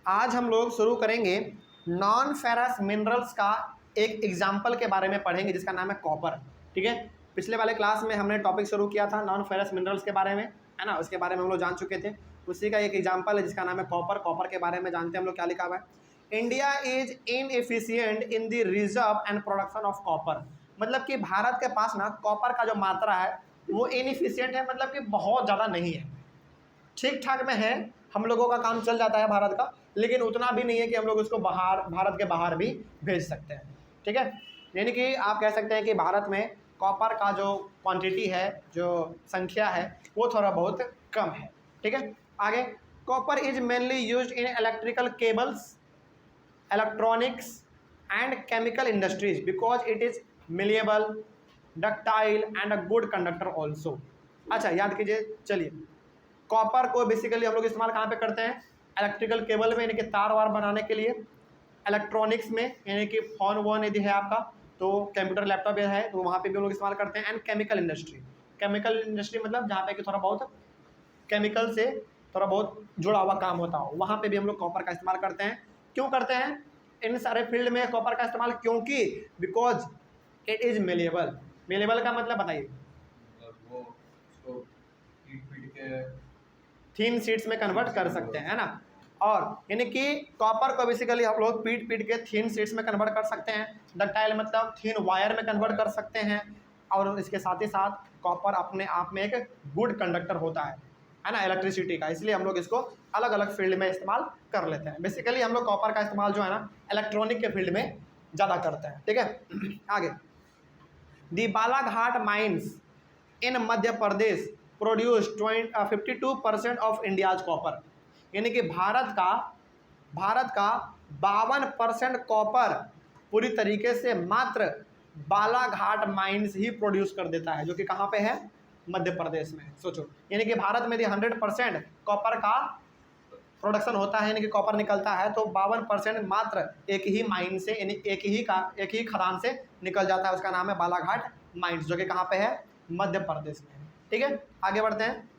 आज हम लोग शुरू करेंगे नॉन फेरस मिनरल्स का एक एग्जाम्पल के बारे में पढ़ेंगे जिसका नाम है कॉपर। ठीक है, पिछले वाले क्लास में हमने टॉपिक शुरू किया था नॉन फेरस मिनरल्स के बारे में, है ना, उसके बारे में हम लोग जान चुके थे। उसी का एक एग्जाम्पल है जिसका नाम है कॉपर। कॉपर के बारे में जानते हैं हम लोग क्या लिखा हुआ है। India is inefficient in the reserve and production of copper. मतलब कि भारत के पास ना कॉपर का जो मात्रा है वो इनएफिशिएंट है, मतलब कि बहुत ज़्यादा नहीं है, ठीक ठाक में है। हम लोगों का काम चल जाता है भारत का, लेकिन उतना भी नहीं है कि हम लोग उसको बाहर, भारत के बाहर भी भेज सकते हैं। ठीक है, यानी कि आप कह सकते हैं कि भारत में कॉपर का जो क्वांटिटी है, जो संख्या है, वो थोड़ा बहुत कम है। ठीक है, आगे, copper is mainly used in electrical cables, electronics and chemical industries because it is malleable, ductile and a good conductor also. अच्छा, याद कीजिए, चलिए, कॉपर को बेसिकली हम लोग इस्तेमाल कहाँ पे करते हैं? इलेक्ट्रिकल केबल में, यानी कि तार वार बनाने के लिए, इलेक्ट्रॉनिक्स में, यानी कि फोन वोन यदि है आपका तो कंप्यूटर लैपटॉप है तो वहाँ पे भी हम लोग इस्तेमाल करते हैं। And chemical industry, chemical industry मतलब जहाँ पे कि थोड़ा बहुत केमिकल से थोड़ा बहुत जुड़ा हुआ काम होता हो, वहाँ पे भी हम लोग कॉपर का इस्तेमाल करते हैं। क्यों करते हैं इन सारे फील्ड में कॉपर का इस्तेमाल? क्योंकि because it is malleable. Malleable का मतलब बताइए? वो उसको पीट के थीन शीट्स में कन्वर्ट कर सकते हैं, है ना। और यानी कि कॉपर को बेसिकली हम लोग पीट के थीन शीट्स में कन्वर्ट कर सकते हैं। डक्टाइल मतलब थीन वायर में कन्वर्ट कर सकते हैं। और इसके साथ ही साथ कॉपर अपने आप में एक गुड कंडक्टर होता है ना, इलेक्ट्रिसिटी का। इसलिए हम लोग इसको अलग अलग फील्ड में इस्तेमाल कर लेते हैं। बेसिकली हम लोग कॉपर का इस्तेमाल जो है ना इलेक्ट्रॉनिक के फील्ड में ज़्यादा करते हैं। ठीक है, आगे, the Balaghat mines in Madhya Pradesh produce 52% of India's copper. यानी कि भारत का 52% कॉपर पूरी तरीके से मात्र बालाघाट माइंस ही प्रोड्यूस कर देता है, जो कि कहाँ पे है? मध्य प्रदेश में। सोचो, यानी कि भारत में यदि 100% कॉपर का प्रोडक्शन होता है, यानी कि कॉपर निकलता है, तो 52% मात्र एक ही माइन से, यानी एक ही खदान से निकल जाता है। उसका नाम है बालाघाट माइंस, जो कि कहाँ पे है? मध्य प्रदेश में। ठीक है, आगे बढ़ते हैं।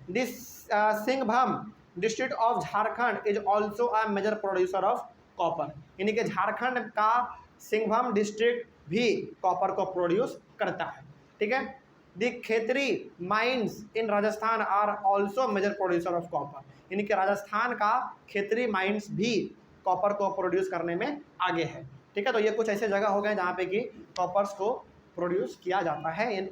This Singhbhum district of Jharkhand is also a major producer of copper. यानी कि झारखंड का सिंहभूम डिस्ट्रिक्ट भी कॉपर को प्रोड्यूस करता है। ठीक है, the Khetri mines in Rajasthan are also major producer of copper. यानी कि राजस्थान का खेतरी माइंस भी कॉपर को प्रोड्यूस करने में आगे है। ठीक है, तो ये कुछ ऐसे जगह हो गए जहाँ पे कि कॉपर्स को प्रोड्यूस किया जाता है।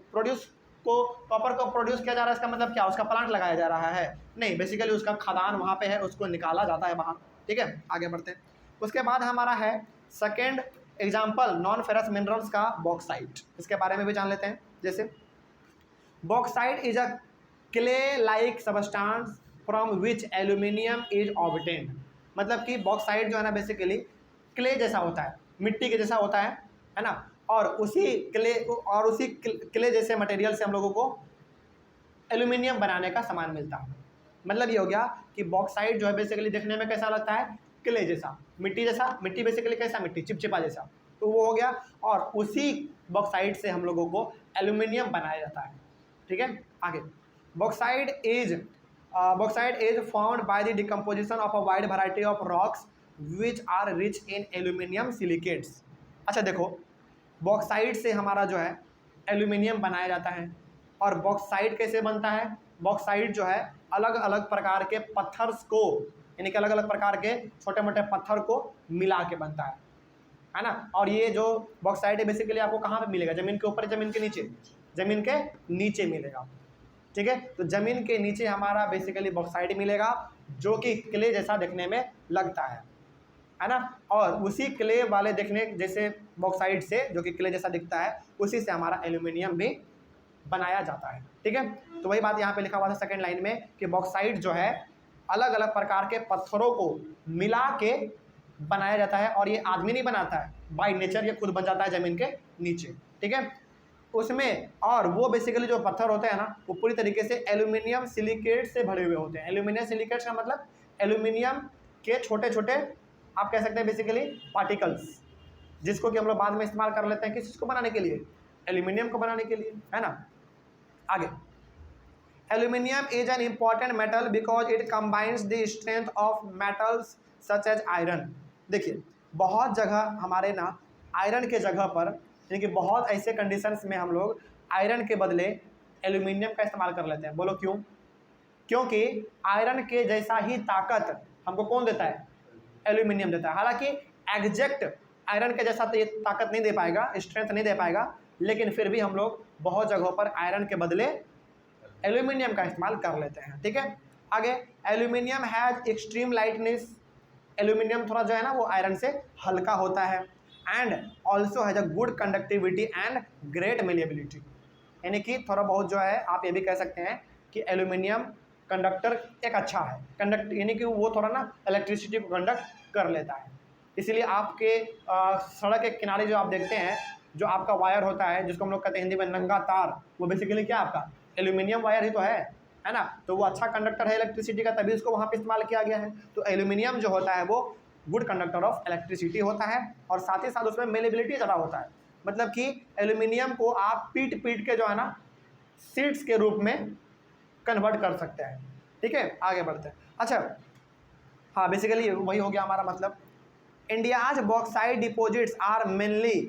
कॉपर को प्रोड्यूस किया जा रहा है, इसका मतलब क्या? उसका प्लांट लगाया जा रहा है? नहीं, बेसिकली उसका खदान वहाँ पे है, उसको निकाला जाता है बाहर। ठीक है, आगे बढ़ते हैं। उसके बाद हमारा है second example non ferrous minerals का, बॉक्साइट। इसके बारे में भी जान लेते हैं। जैसे bauxite is a clay like substance from which aluminium is obtained. मतलब कि बॉक्साइट जो है ना बेसिकली क्ले जैसा होता है, मिट्टी के जैसा होता है ना। और उसी क्ले जैसे मटेरियल से हम लोगों को एल्यूमिनियम बनाने का सामान मिलता है। मतलब ये हो गया कि बॉक्साइट जो है बेसिकली देखने में कैसा लगता है? क्ले जैसा, मिट्टी जैसा। मिट्टी बेसिकली कैसा? मिट्टी चिपचिपा जैसा, तो वो हो गया। और उसी बॉक्साइट से हम लोगों को एल्यूमिनियम बनाया जाता है। ठीक है, आगे, bauxite is formed by the decomposition of a wide variety of rocks which are rich in aluminium silicates. अच्छा देखो, बॉक्साइट से हमारा जो है एल्यूमिनियम बनाया जाता है। और बॉक्साइट कैसे बनता है? बॉक्साइट जो है अलग अलग प्रकार के पत्थर्स को, यानी कि अलग अलग प्रकार के छोटे मोटे पत्थर को मिला के बनता है ना। और ये जो बॉक्साइट है बेसिकली आपको कहाँ पे मिलेगा? जमीन के ऊपर, जमीन के नीचे? जमीन के नीचे मिलेगा। ठीक है, तो जमीन के नीचे हमारा बेसिकली बॉक्साइट मिलेगा, जो कि क्ले जैसा दिखने में लगता है ना। और उसी क्ले वाले देखने जैसे बॉक्साइट से, जो कि क्ले जैसा दिखता है, उसी से हमारा एल्यूमिनियम भी बनाया जाता है। ठीक है, तो वही बात यहाँ पे लिखा हुआ था सेकंड लाइन में कि बॉक्साइट जो है अलग अलग प्रकार के पत्थरों को मिला के बनाया जाता है। और ये आदमी नहीं बनाता है, बाय नेचर ये खुद बन जाता है जमीन के नीचे। ठीक है, उसमें, और वो बेसिकली जो पत्थर होते हैं ना, वो पूरी तरीके से एल्यूमिनियम सिलिकेट से भरे हुए होते हैं। एल्यूमिनियम सिलिकेट का मतलब एल्यूमिनियम के छोटे छोटे, आप कह सकते हैं बेसिकली पार्टिकल्स, जिसको कि हम लोग बाद में इस्तेमाल कर लेते हैं किस चीज़ को बनाने के लिए? एल्यूमिनियम को बनाने के लिए, है ना। आगे, aluminium is an important metal because it combines the strength of metals such as iron. देखिए बहुत जगह हमारे ना आयरन के जगह पर, यानी कि बहुत ऐसे कंडीशंस में हम लोग आयरन के बदले एल्यूमिनियम का इस्तेमाल कर लेते हैं। बोलो क्यों? क्योंकि आयरन के जैसा ही ताकत हमको कौन देता है? एल्यूमिनियम देता है। हालांकि एग्जैक्ट आयरन के जैसा तो ये ताकत नहीं दे पाएगा, स्ट्रेंथ नहीं दे पाएगा, लेकिन फिर भी हम लोग बहुत जगहों पर आयरन के बदले एल्यूमिनियम का इस्तेमाल कर लेते हैं। ठीक है, आगे aluminium has extreme lightness. Aluminium थोड़ा जो है ना वो आयरन से हल्का होता है। And also has a good conductivity and great malleability, यानी कि थोड़ा बहुत जो है आप ये भी कह सकते हैं कि एल्यूमिनियम कंडक्टर एक अच्छा है, कंडक्ट यानी कि वो थोड़ा ना इलेक्ट्रिसिटी को कंडक्ट कर लेता है। इसीलिए आपके सड़क के किनारे जो आप देखते हैं, जो आपका वायर होता है जिसको हम लोग कहते हैं हिंदी में नंगा तार, वो बेसिकली क्या आपका एल्यूमिनियम वायर ही तो है ना। तो वो अच्छा कंडक्टर है इलेक्ट्रिसिटी का, तभी उसको वहाँ पे इस्तेमाल किया गया है। तो एल्यूमिनियम जो होता है वो गुड कंडक्टर ऑफ इलेक्ट्रिसिटी होता है, और साथ ही साथ उसमें मेलेबिलिटी ज़्यादा होता है। मतलब कि एल्यूमिनियम को आप पीट पीट के जो है ना सीड्स के रूप में कन्वर्ट कर सकते हैं। ठीक है, आगे बढ़ते हैं। अच्छा हाँ, बेसिकली वही हो गया हमारा मतलब। India's bauxite deposits are mainly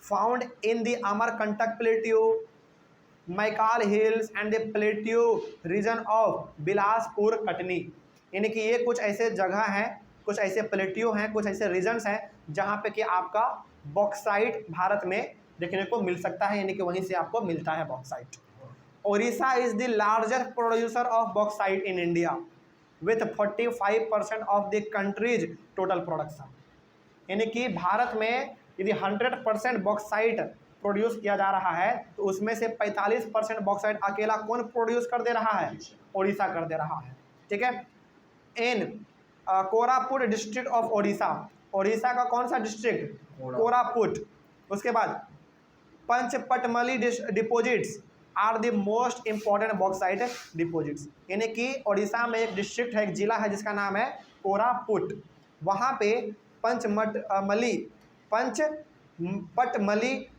found in the Amarkantak plateau, Maikal hills and the plateau region of Bilaspur Katni. यानी कि ये कुछ ऐसे जगह हैं, कुछ ऐसे प्लेट्यू हैं, कुछ ऐसे रीजन्स हैं जहाँ पे कि आपका बॉक्साइट भारत में देखने को मिल सकता है, यानी कि वहीं से आपको मिलता है bauxite. Odisha is the largest producer of bauxite in India with 45% of the countries total production. यानी कि भारत में यदि 100% बॉक्साइट प्रोड्यूस किया जा रहा है तो उसमें से 45% बॉक्साइट अकेला कौन प्रोड्यूस कर दे रहा है? ओडिशा कर दे रहा है। ठीक है, in Koraput district of Odisha, Odisha का कौन सा डिस्ट्रिक्ट? कोरापुट। उसके बाद Panchpatmali deposits are the most important bauxite deposits. यानी कि ओडिशा में एक डिस्ट्रिक्ट है, एक जिला है जिसका नाम है कोरापुट। वहाँ पे पंचपटमली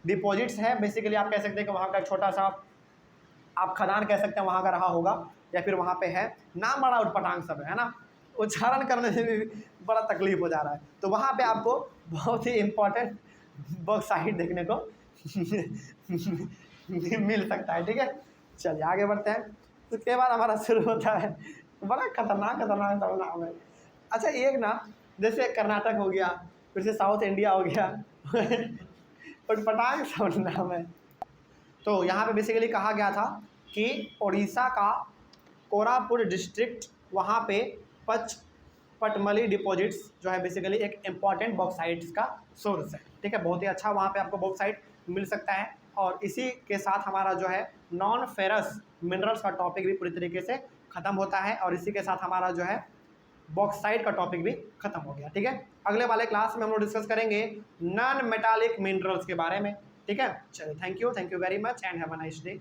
डिपॉजिट्स है। बेसिकली आप कह सकते हैं कि वहाँ का एक छोटा सा आप खदान कह सकते हैं, वहाँ का रहा होगा, या फिर वहाँ पे है। नाम बड़ा उटपटांग सब है ना, उच्चारण करने में भी बड़ा तकलीफ हो जा रहा है। तो वहाँ पे आपको बहुत ही इम्पोर्टेंट बॉक्साइट देखने को मिल सकता है। ठीक है, चलिए आगे बढ़ते हैं। तो उसके बाद हमारा शुरू होता है, बड़ा खतरनाक सब नाम है। अच्छा एक ना, जैसे कर्नाटक हो गया, फिर से साउथ इंडिया हो गया उटपटांग सब नाम है। तो यहाँ पे बेसिकली कहा गया था कि उड़ीसा का कोरापुट डिस्ट्रिक्ट, वहाँ पे पचपटमली डिपॉजिट्स जो है बेसिकली एक इम्पॉर्टेंट बॉक्साइट्स का सोर्स है। ठीक है, बहुत ही अच्छा वहाँ पे आपको बॉक्साइट मिल सकता है। और इसी के साथ हमारा जो है नॉन फेरस मिनरल्स का टॉपिक भी पूरी तरीके से ख़त्म होता है, और इसी के साथ हमारा जो है बॉक्साइट का टॉपिक भी खत्म हो गया। ठीक है, अगले वाले क्लास में हम लोग डिस्कस करेंगे नॉन मेटालिक मिनरल्स के बारे में। ठीक है, चलिए thank you very much and have a nice day.